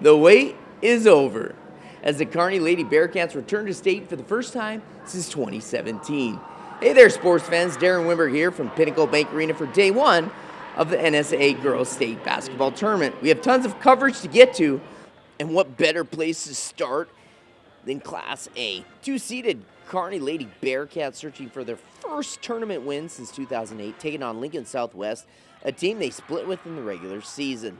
The wait is over as the Kearney Lady Bearcats return to state for the first time since 2017. Hey there, sports fans. Darren Wimber here from Pinnacle Bank Arena for day one of the NSAA Girls State Basketball Tournament. We have tons of coverage to get to, and what better place to start than Class A. Two-seeded Kearney Lady Bearcats searching for their first tournament win since 2008, taking on Lincoln Southwest, a team they split with in the regular season.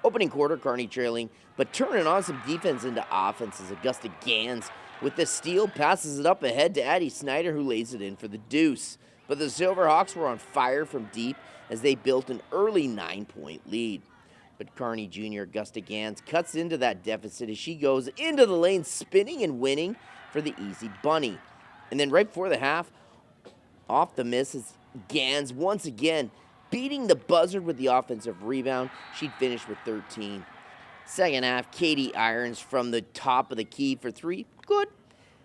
Opening quarter, Kearney trailing, but turning on some defense into offense as Augusta Gans, with the steal, passes it up ahead to Addie Snyder, who lays it in for the deuce. But the Silverhawks were on fire from deep as they built an early 9-point lead. But Kearney junior Augusta Gans cuts into that deficit as she goes into the lane, spinning and winning for the easy bunny. And then right before the half, off the miss is Gans once again beating the buzzer with the offensive rebound. She'd finish with 13. Second half, Katie Irons from the top of the key for three. Good.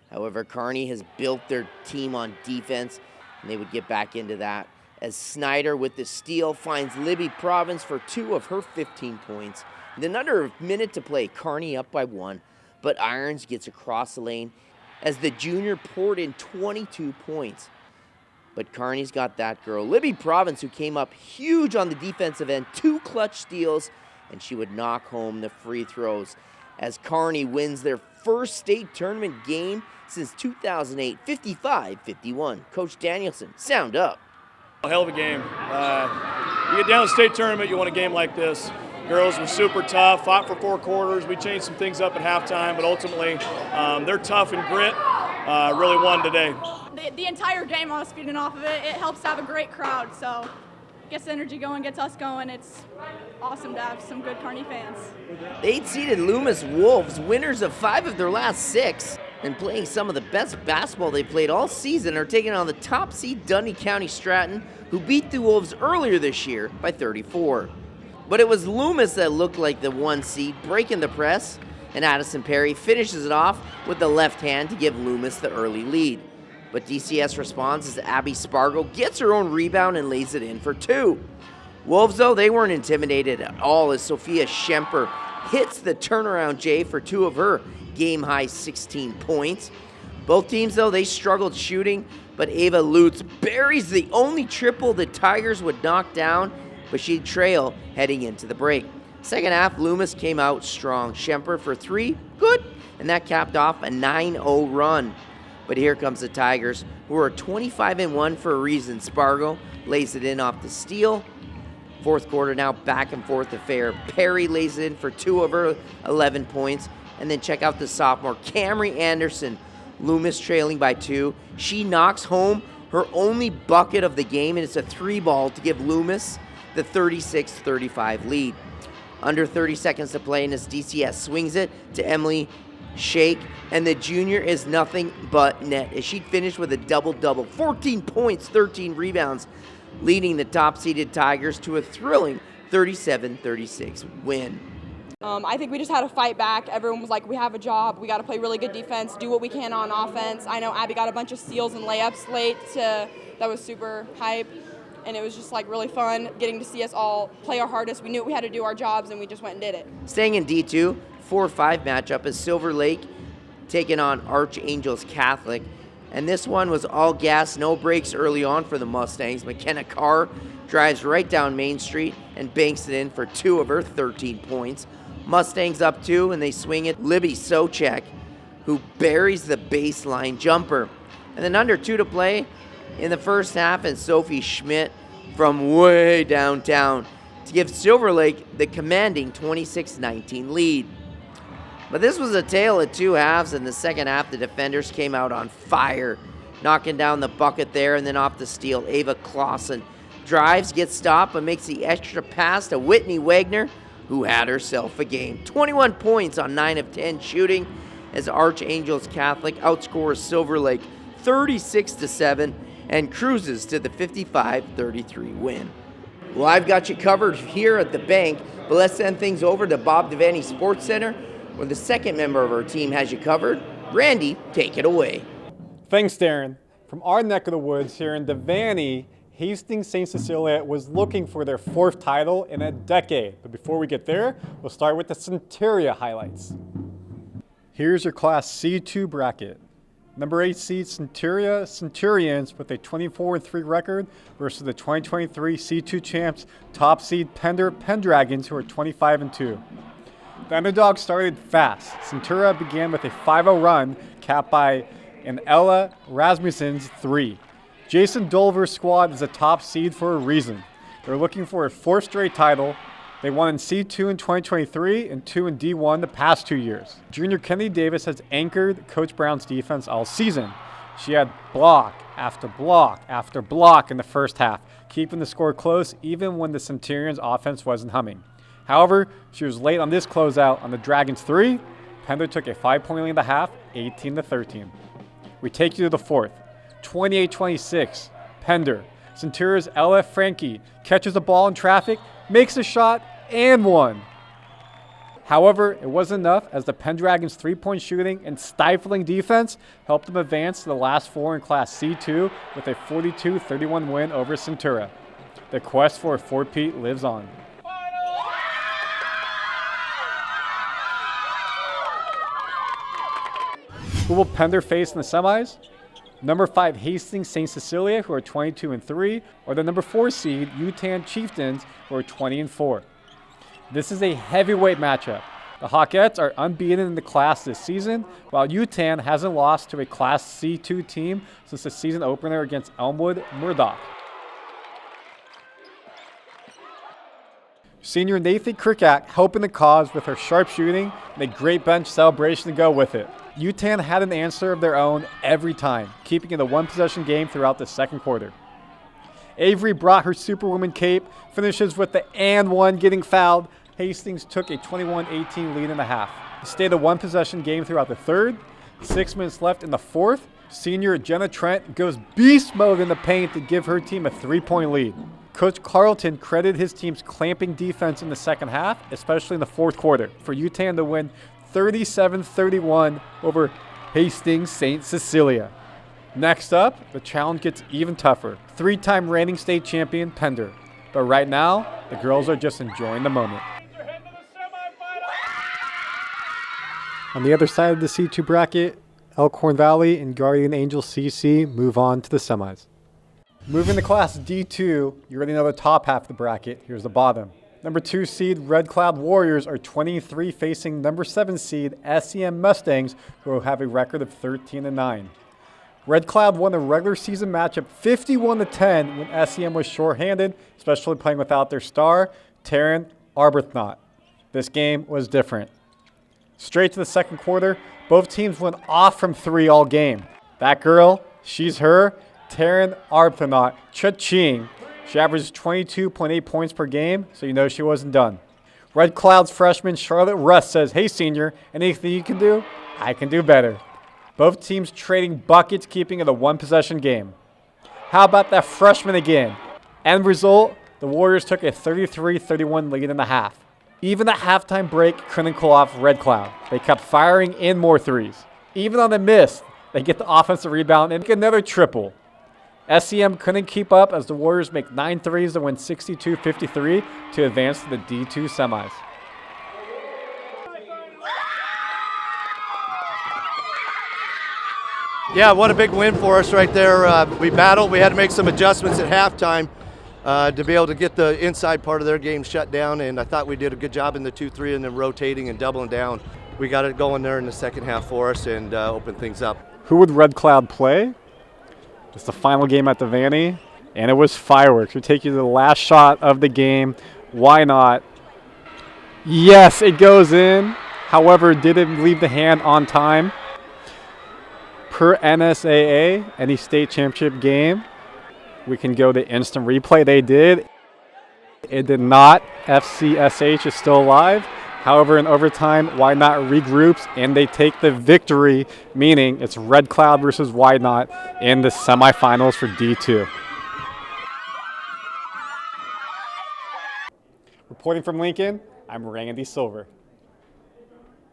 However, Kearney has built their team on defense, and they would get back into that as Snyder with the steal finds Libby Province for 2 of her 15 points. And then under a minute to play, Kearney up by 1, but Irons gets across the lane as the junior poured in 22 points. But Kearney's got that girl, Libby Province, who came up huge on the defensive end, 2 clutch steals, and she would knock home the free throws as Kearney wins their first state tournament game since 2008, 55-51. Coach Danielson, sound up. A hell of a game. You get down to the state tournament, you want a game like this. Girls were super tough, fought for 4 quarters. We changed some things up at halftime, but ultimately they're tough and grit. Really won today. The entire game I was feeding off of it. It helps to have a great crowd, so gets the energy going, gets us going. It's awesome to have some good Kearney fans. The 8-seeded Loomis Wolves, winners of 5 of their last 6, and playing some of the best basketball they've played all season, are taking on the top seed Dundee County Stratton, who beat the Wolves earlier this year by 34. But it was Loomis that looked like the 1 seed, breaking the press, and Addison Perry finishes it off with the left hand to give Loomis the early lead. But DCS responds as Abby Spargo gets her own rebound and lays it in for 2. Wolves, though, they weren't intimidated at all as Sophia Schemper hits the turnaround J for 2 of her game-high 16 points. Both teams, though, they struggled shooting, but Ava Lutz buries the only triple the Tigers would knock down, but she'd trail heading into the break. Second half, Loomis came out strong. Schemper for 3, good, and that capped off a 9-0 run. But here comes the Tigers, who are 25-1 for a reason. Spargo lays it in off the steal. Fourth quarter now, back and forth affair. Perry lays it in for 2 of her 11 points. And then check out the sophomore, Camry Anderson. Loomis trailing by 2. She knocks home her only bucket of the game, and it's a 3-ball to give Loomis the 36-35 lead. Under 30 seconds to play, and as DCS swings it to Emily Shake, and the junior is nothing but net as she'd finish with a double-double, 14 points, 13 rebounds, leading the top-seeded Tigers to a thrilling 37-36 win. I think we just had to fight back. Everyone was like, we have a job. We got to play really good defense, do what we can on offense. I know Abby got a bunch of steals and layups late. That was super hype, and it was just like really fun getting to see us all play our hardest. We knew we had to do our jobs, and we just went and did it. Staying in D2, 4-5 matchup is Silver Lake taking on Archangels Catholic. And this one was all gas, no breaks early on for the Mustangs. McKenna Carr drives right down Main Street and banks it in for 2 of her 13 points. Mustangs up 2, and they swing it. Libby Socek, who buries the baseline jumper. And then under 2 to play in the first half, and Sophie Schmidt from way downtown to give Silver Lake the commanding 26-19 lead. But this was a tale of 2 halves. In the second half, the defenders came out on fire, knocking down the bucket there, and then off the steal, Ava Clausen drives, gets stopped, but makes the extra pass to Whitney Wagner, who had herself a game. 21 points on 9 of 10 shooting as Archangels Catholic outscores Silver Lake 36-7 and cruises to the 55-33 win. Well, I've got you covered here at the bank, but let's send things over to Bob Devaney Sports Center, where the second member of our team has you covered. Randy, take it away. Thanks, Darren. From our neck of the woods here in Devaney, Hastings St. Cecilia was looking for their 4th title in a decade. But before we get there, we'll start with the Centuria highlights. Here's your Class C2 bracket. Number 8 seed Centuria Centurions with a 24-3 record versus the 2023 C2 champs, top seed Pender Pendragons, who are 25-2. The underdogs started fast. Centuria began with a 5-0 run, capped by an Ella Rasmussen's 3. Jason Dolver's squad is a top seed for a reason. They're looking for a 4th straight title. They won in C2 in 2023 and 2 in D1 the past 2 years. Junior Kennedy Davis has anchored Coach Brown's defense all season. She had block after block after block in the first half, keeping the score close even when the Centurions' offense wasn't humming. However, she was late on this closeout on the Dragons' 3. Pender took a 5-point lead in the half, 18-13. We take you to the 4th. 28-26, Pender. Centuria's Ella Frankie catches the ball in traffic, makes a shot, and won. However, it wasn't enough, as the Pendragons' 3-point shooting and stifling defense helped them advance to the last 4 in Class C2 with a 42-31 win over Centuria. The quest for a four-peat lives on. Who will Pender face in the semis? Number 5 Hastings St. Cecilia, who are 22-3, or the number 4 seed Utan Chieftains, who are 20-4. This is a heavyweight matchup. The Hawkettes are unbeaten in the class this season, while Utan hasn't lost to a Class C2 team since the season opener against Elmwood Murdoch. Senior Nathan Krikak helping the cause with her sharp shooting and a great bench celebration to go with it. Utan had an answer of their own every time, keeping it a one-possession game throughout the second quarter. Avery brought her Superwoman cape, finishes with the and one getting fouled. Hastings took a 21-18 lead in the half. It stayed a one-possession game throughout the third. 6 minutes left in the fourth. Senior Jenna Trent goes beast mode in the paint to give her team a 3-point lead. Coach Carlton credited his team's clamping defense in the second half, especially in the fourth quarter, for Utan to win 37-31 over Hastings St. Cecilia. Next up, the challenge gets even tougher. 3-time reigning state champion Pender. But right now, the girls are just enjoying the moment. On the other side of the C2 bracket, Elkhorn Valley and Guardian Angel CC move on to the semis. Moving to Class D2, you already know the top half of the bracket. Here's the bottom. Number 2 seed Red Cloud Warriors are 23 facing number 7 seed SEM Mustangs, who will have a record of 13-9. Red Cloud won the regular season matchup 51-10 when SEM was shorthanded, especially playing without their star, Taryn Arbuthnot. This game was different. Straight to the second quarter, both teams went off from 3 all game. That girl, she's her, Taryn Arbuthnot, cha-ching. She averaged 22.8 points per game, so you know she wasn't done. Red Cloud's freshman Charlotte Russ says, "Hey senior, anything you can do? I can do better." Both teams trading buckets, keeping it a one-possession game. How about that freshman again? End result, the Warriors took a 33-31 lead in the half. Even the halftime break couldn't cool off Red Cloud. They kept firing in more threes. Even on the miss, they get the offensive rebound and make another triple. SEM couldn't keep up as the Warriors make 9 threes to win 62-53 to advance to the D2 semis. Yeah, what a big win for us right there. We battled. We had to make some adjustments at halftime to be able to get the inside part of their game shut down, and I thought we did a good job in the 2-3 and then rotating and doubling down. We got it going there in the second half for us and opened things up. Who would Red Cloud play? It's the final game at the Vanny, and it was fireworks. We take you to the last shot of the game. Why not? Yes, it goes in. However, didn't leave the hand on time. Per NSAA, any state championship game, we can go to instant replay. They did. It did not. FCSH is still alive. However, in overtime, Why Not regroups, and they take the victory, meaning it's Red Cloud versus Why Not in the semifinals for D2. Reporting from Lincoln, I'm Randy Silver.